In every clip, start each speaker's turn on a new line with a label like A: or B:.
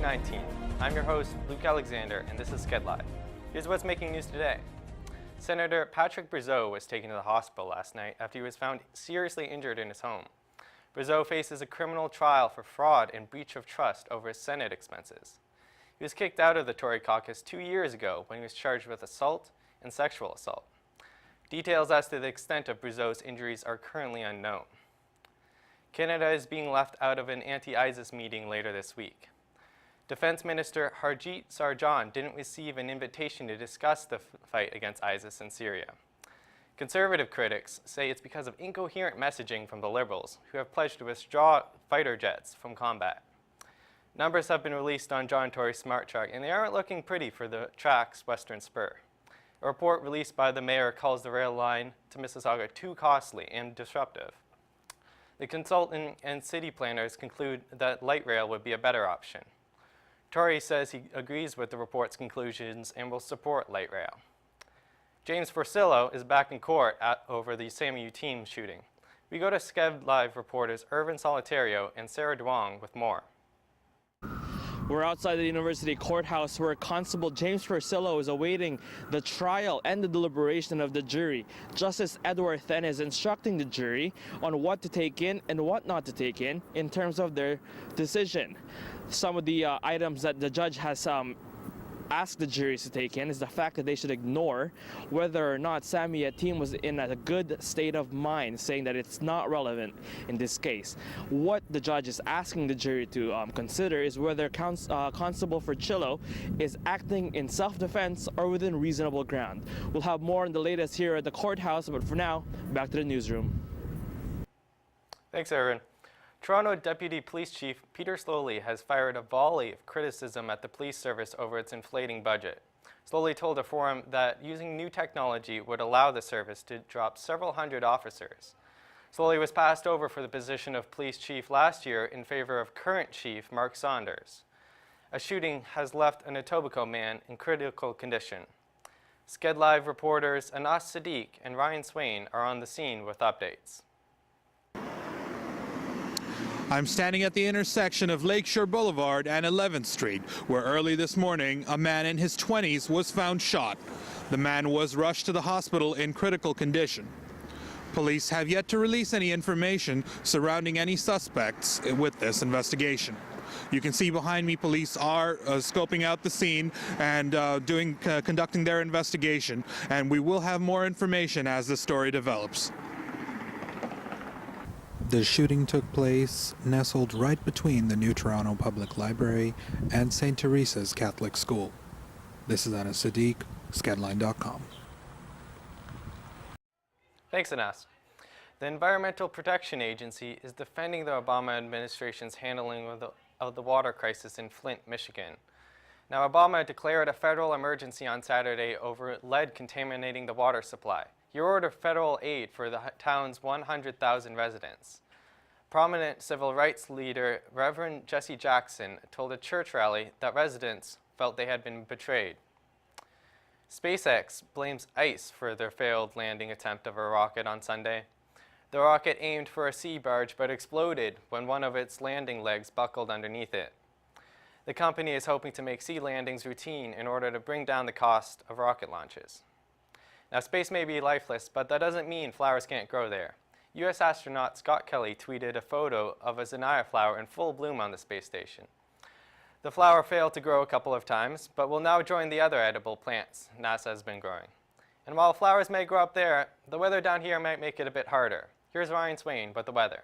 A: 19th. I'm your host, Luke Alexander, and this is Skedline. Here's what's making news today. Senator Patrick Brazeau was taken to the hospital last night after he was found seriously injured in his home. Brazeau faces a criminal trial for fraud and breach of trust over his Senate expenses. He was kicked out of the Tory caucus 2 years ago when he was charged with assault and sexual assault. Details as to the extent of Brazeau's injuries are currently unknown. Canada is being left out of an anti-ISIS meeting later this week. Defense Minister Harjit Sarjan didn't receive an invitation to discuss the fight against ISIS in Syria. Conservative critics say it's because of incoherent messaging from the Liberals, who have pledged to withdraw fighter jets from combat. Numbers have been released on John Tory's smart track, and they aren't looking pretty for the track's western spur. A report released by the mayor calls the rail line to Mississauga too costly and disruptive. The consultant and city planners conclude that light rail would be a better option. Tory says he agrees with the report's conclusions and will support light rail. James Forcillo is back in court over the SAMU team shooting. We go to Sked Live reporters Earvin Solitario and Sarah Duong with more.
B: We're outside the University Courthouse where Constable James Forcillo is awaiting the trial and the deliberation of the jury. Justice Edward Then is instructing the jury on what to take in and what not to take in terms of their decision. Some of the items that the judge has asked the juries to take in is the fact that they should ignore whether or not Sammy Yatim was in a good state of mind, saying that it's not relevant in this case. What the judge is asking the jury to consider is whether Constable Forcillo is acting in self-defense or within reasonable ground. We'll have more on the latest here at the courthouse, but for now, back to the newsroom.
A: Thanks, Earvin. Toronto Deputy Police Chief Peter Slowly has fired a volley of criticism at the police service over its inflating budget. Slowly told a forum that using new technology would allow the service to drop several hundred officers. Slowly was passed over for the position of police chief last year in favor of current chief Mark Saunders. A shooting has left an Etobicoke man in critical condition. Sked Live reporters Anas Sadiq and Ryan Swain are on the scene with updates.
C: I'm standing at the intersection of Lakeshore Boulevard and 11th Street, where early this morning, a man in his 20s was found shot. The man was rushed to the hospital in critical condition. Police have yet to release any information surrounding any suspects with this investigation. You can see behind me, police are scoping out the scene and conducting their investigation, and we will have more information as the story develops.
D: The shooting took place nestled right between the New Toronto Public Library and St. Teresa's Catholic School. This is Anas Sadiq, skedline.com.
A: Thanks, Anas. The Environmental Protection Agency is defending the Obama administration's handling of the water crisis in Flint, Michigan. Now, Obama declared a federal emergency on Saturday over lead contaminating the water supply. He ordered federal aid for the town's 100,000 residents. Prominent civil rights leader Reverend Jesse Jackson told a church rally that residents felt they had been betrayed. SpaceX blames ICE for their failed landing attempt of a rocket on Sunday. The rocket aimed for a sea barge but exploded when one of its landing legs buckled underneath it. The company is hoping to make sea landings routine in order to bring down the cost of rocket launches. Now, space may be lifeless, but that doesn't mean flowers can't grow there. U.S. astronaut Scott Kelly tweeted a photo of a zinnia flower in full bloom on the space station. The flower failed to grow a couple of times, but will now join the other edible plants NASA has been growing. And while flowers may grow up there, the weather down here might make it a bit harder. Here's Ryan Swain with the weather.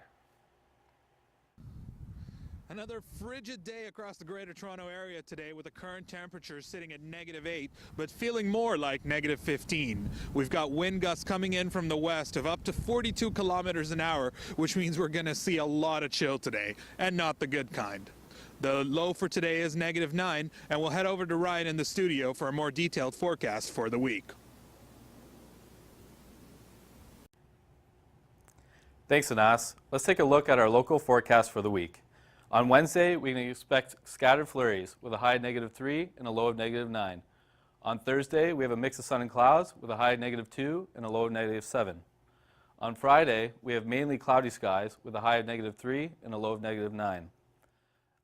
C: Another frigid day across the Greater Toronto Area today, with the current temperature sitting at -8, but feeling more like -15. We've got wind gusts coming in from the west of up to 42 kilometers an hour, which means we're going to see a lot of chill today, and not the good kind. The low for today is -9, and we'll head over to Ryan in the studio for a more detailed forecast for the week.
E: Thanks, Anas. Let's take a look at our local forecast for the week. On Wednesday, we can expect scattered flurries with a high of -3 and a low of -9. On Thursday, we have a mix of sun and clouds with a high of -2 and a low of -7. On Friday, we have mainly cloudy skies with a high of -3 and a low of -9.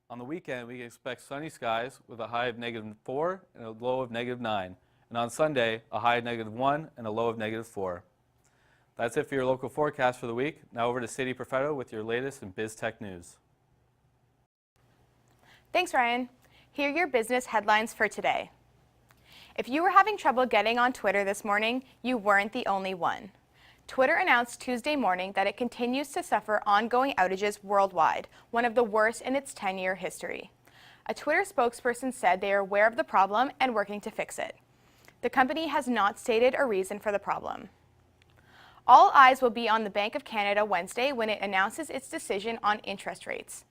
E: On the weekend, we expect sunny skies with a high of -4 and a low of -9. And on Sunday, a high of -1 and a low of -4. That's it for your local forecast for the week. Now over to Sadie Perfetto with your latest in biz tech news.
F: Thanks, Ryan. Here are your business headlines for today. If you were having trouble getting on Twitter this morning, you weren't the only one. Twitter announced Tuesday morning that it continues to suffer ongoing outages worldwide, one of the worst in its 10-year history. A Twitter spokesperson said they are aware of the problem and working to fix it. The company has not stated a reason for the problem. All eyes will be on the Bank of Canada Wednesday when it announces its decision on interest rates.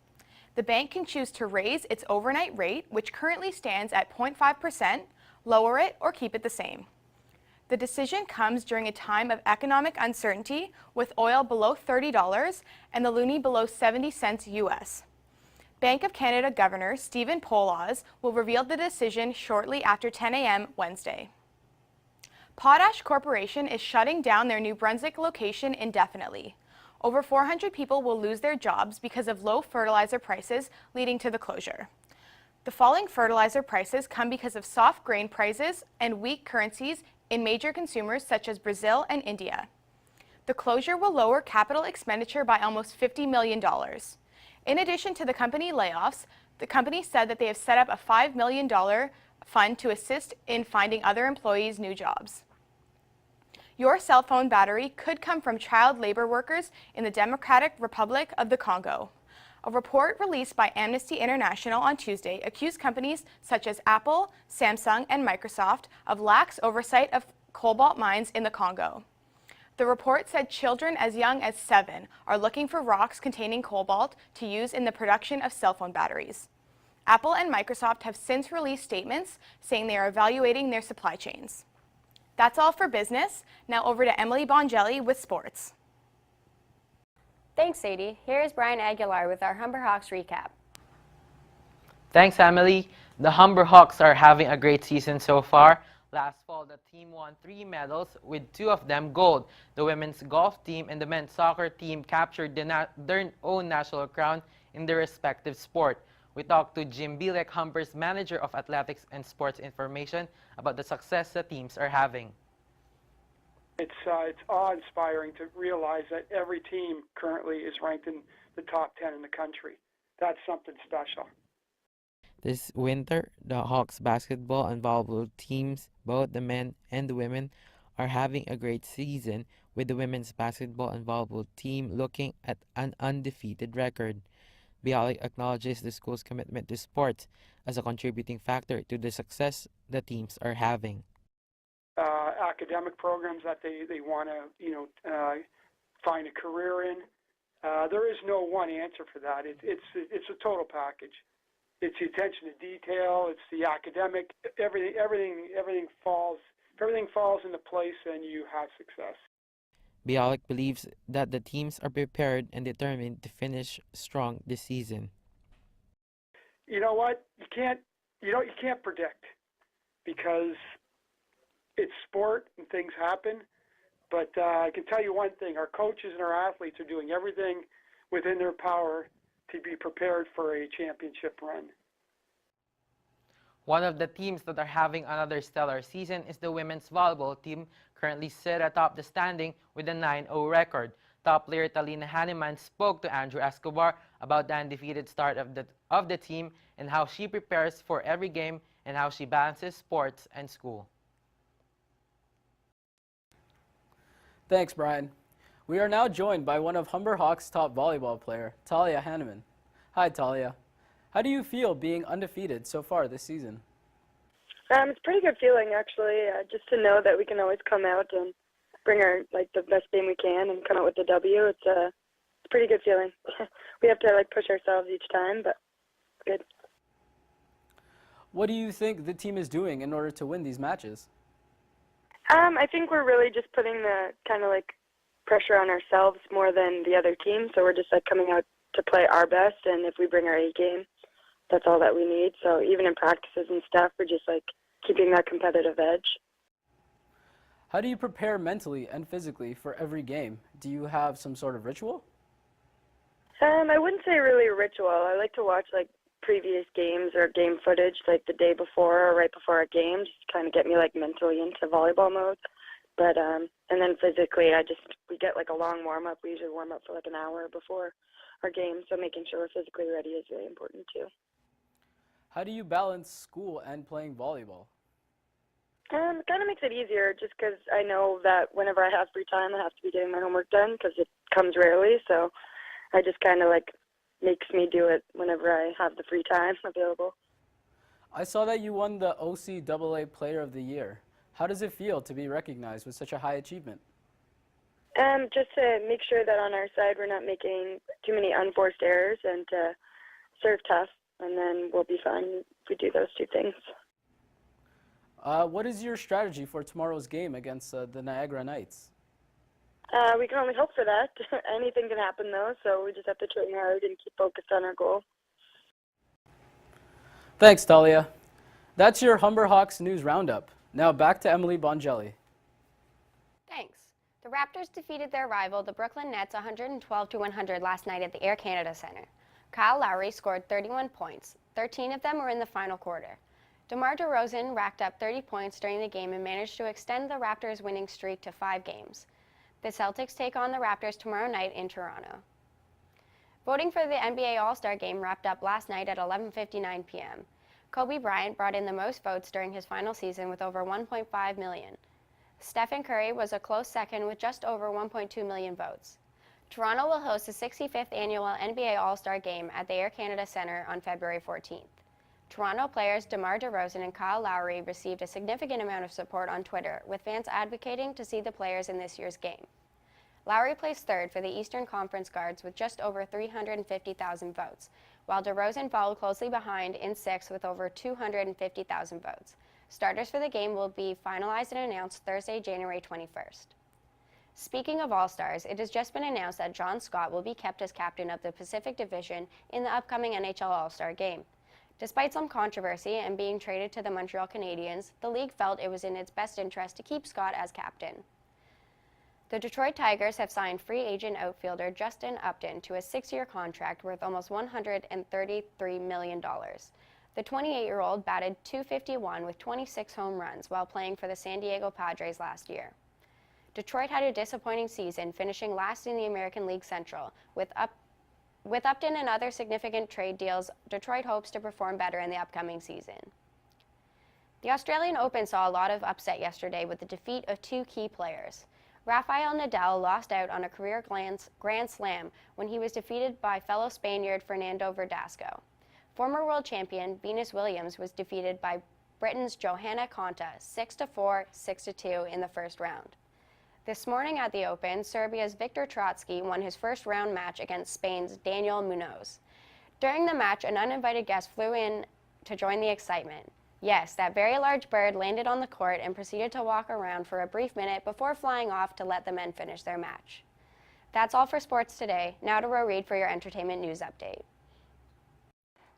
F: The bank can choose to raise its overnight rate, which currently stands at 0.5%, lower it, or keep it the same. The decision comes during a time of economic uncertainty with oil below $30 and the loonie below 70 cents US. Bank of Canada Governor Stephen Poloz will reveal the decision shortly after 10 a.m. Wednesday. Potash Corporation is shutting down their New Brunswick location indefinitely. Over 400 people will lose their jobs because of low fertilizer prices, leading to the closure. The falling fertilizer prices come because of soft grain prices and weak currencies in major consumers such as Brazil and India. The closure will lower capital expenditure by almost $50 million. In addition to the company layoffs, the company said that they have set up a $5 million fund to assist in finding other employees new jobs. Your cell phone battery could come from child labor workers in the Democratic Republic of the Congo. A report released by Amnesty International on Tuesday accused companies such as Apple, Samsung, and Microsoft of lax oversight of cobalt mines in the Congo. The report said children as young as 7 are looking for rocks containing cobalt to use in the production of cell phone batteries. Apple and Microsoft have since released statements saying they are evaluating their supply chains. That's all for business. Now over to Emily Bongelli with sports.
G: Thanks, Sadie. Here's Brian Aguilar with our Humber Hawks recap.
H: Thanks, Emily. The Humber Hawks are having a great season so far. Last fall, the team won 3 medals, with 2 of them gold. The women's golf team and the men's soccer team captured their own national crown in their respective sport. We talked to Jim BIALEK, Humber's manager of athletics and sports information, about the success the teams are having.
I: It's awe-inspiring to realize that every team currently is ranked in the top 10 in the country. That's something special.
H: This winter, the Hawks basketball and volleyball teams, both the men and the women, are having a great season, with the women's basketball and volleyball team looking at an undefeated record. BIALEK acknowledges the school's commitment to sports as a contributing factor to the success the teams are having.
I: Academic programs that they want to find a career in. There is no one answer for that. It's a total package. It's the attention to detail. It's the academic. Everything falls into place, and you have success.
H: BIALEK believes that the teams are prepared and determined to finish strong this season.
I: You know what? You can't predict, because it's sport and things happen. But I can tell you one thing: our coaches and our athletes are doing everything within their power to be prepared for a championship run.
H: One of the teams that are having another stellar season is the women's volleyball team, currently sit atop the standing with a 9-0 record. Top player HANNIMAN spoke to Andrew Escobar about the undefeated start of the team and how she prepares for every game and how she balances sports and school.
J: Thanks, Brian. We are now joined by one of Humber Hawks' top volleyball player, THALIA HANNIMAN. Hi, THALIA. How do you feel being undefeated so far this season?
K: It's a pretty good feeling, actually, just to know that we can always come out and bring our the best game we can and come out with the W. It's a pretty good feeling. We have to push ourselves each time, but it's good.
J: What do you think the team is doing in order to win these matches?
K: I think we're really just putting the pressure on ourselves more than the other team. So we're just coming out to play our best, and if we bring our A game, that's all that we need. So even in practices and stuff, we're just keeping that competitive edge.
J: How do you prepare mentally and physically for every game? Do you have some sort of ritual?
K: I wouldn't say really a ritual. I like to watch previous games or game footage like the day before or right before a game, just to kind of get me like mentally into volleyball mode. But and then physically, we get like a long warm up. We usually warm up for like an hour before our game, so making sure we're physically ready is really important too.
J: How do you balance school and playing volleyball?
K: It kind of makes it easier just because I know that whenever I have free time, I have to be getting my homework done because it comes rarely. So I just kind of like makes me do it whenever I have the free time available.
J: I saw that you won the OCAA Player of the Year. How does it feel to be recognized with such a high achievement?
K: Just to make sure that on our side we're not making too many unforced errors and to serve tough, and then we'll be fine if we do those two things.
J: What is your strategy for tomorrow's game against the Niagara Knights?
K: We can only hope for that. Anything can happen though, so we just have to train hard and keep focused on our goal.
J: Thanks, Thalia. That's your Humber Hawks News Roundup. Now back to Emily Bongelli.
G: Thanks. The Raptors defeated their rival, the Brooklyn Nets, 112-100 last night at the Air Canada Centre. Kyle Lowry scored 31 points. 13 of them were in the final quarter. DeMar DeRozan racked up 30 points during the game and managed to extend the Raptors' winning streak to 5 games. The Celtics take on the Raptors tomorrow night in Toronto. Voting for the NBA All-Star Game wrapped up last night at 11:59 p.m. Kobe Bryant brought in the most votes during his final season with over 1.5 million. Stephen Curry was a close second with just over 1.2 million votes. Toronto will host the 65th annual NBA All-Star Game at the Air Canada Centre on February 14th. Toronto players DeMar DeRozan and Kyle Lowry received a significant amount of support on Twitter, with fans advocating to see the players in this year's game. Lowry placed third for the Eastern Conference guards with just over 350,000 votes, while DeRozan followed closely behind in sixth with over 250,000 votes. Starters for the game will be finalized and announced Thursday, January 21st. Speaking of All-Stars, it has just been announced that John Scott will be kept as captain of the Pacific Division in the upcoming NHL All-Star Game. Despite some controversy and being traded to the Montreal Canadiens, the league felt it was in its best interest to keep Scott as captain. The Detroit Tigers have signed free agent outfielder Justin Upton to a 6-year contract worth almost $133 million. The 28-year-old batted .251 with 26 home runs while playing for the San Diego Padres last year. Detroit had a disappointing season, finishing last in the American League Central. With Upton and other significant trade deals, Detroit hopes to perform better in the upcoming season. The Australian Open saw a lot of upset yesterday with the defeat of 2 key players. Rafael Nadal lost out on a career Grand Slam when he was defeated by fellow Spaniard Fernando Verdasco. Former world champion Venus Williams was defeated by Britain's Johanna Konta 6-4, 6-2 in the first round. This morning at the Open, Serbia's Viktor Trotsky won his first round match against Spain's Daniel Munoz. During the match, an uninvited guest flew in to join the excitement. Yes, that very large bird landed on the court and proceeded to walk around for a brief minute before flying off to let the men finish their match. That's all for sports today. Now to Ro Reed for your entertainment news update.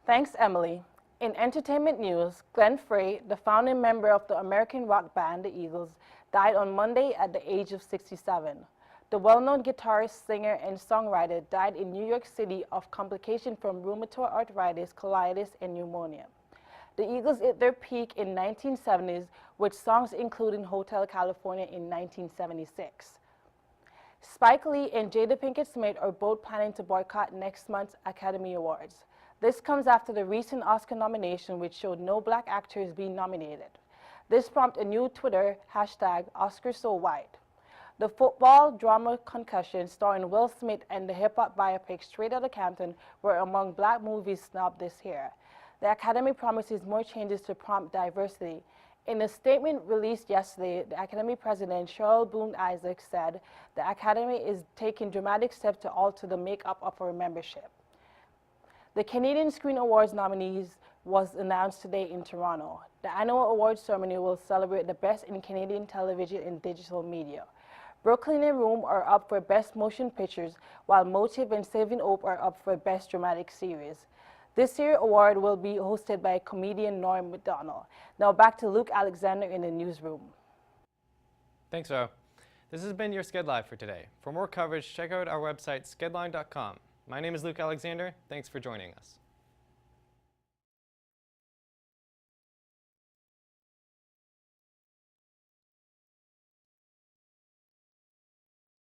L: Thanks, Emily. In entertainment news, Glenn Frey, the founding member of the American rock band The Eagles, died on Monday at the age of 67. The well-known guitarist, singer, and songwriter died in New York City of complications from rheumatoid arthritis, colitis, and pneumonia. The Eagles hit their peak in 1970s with songs including Hotel California in 1976. Spike Lee and Jada Pinkett Smith are both planning to boycott next month's Academy Awards. This comes after the recent Oscar nomination, which showed no black actors being nominated. This prompted a new Twitter hashtag #OscarsSoWhite. The football drama Concussion, starring Will Smith, and the hip-hop biopic Straight Outta Compton were among black movies snubbed this year. The Academy promises more changes to prompt diversity. In a statement released yesterday, the Academy President Cheryl Boone Isaac said the Academy is taking dramatic steps to alter the makeup of our membership. The Canadian Screen Awards nominees was announced today in Toronto. The annual awards ceremony will celebrate the best in Canadian television and digital media. Brooklyn and Room are up for Best Motion Pictures, while Motive and Saving Hope are up for Best Dramatic Series. This year's award will be hosted by comedian Norm Macdonald. Now back to Luke Alexander in the newsroom.
A: Thanks, Ro. This has been your Sked Live for today. For more coverage, check out our website, skedline.com. My name is Luke Alexander. Thanks for joining us.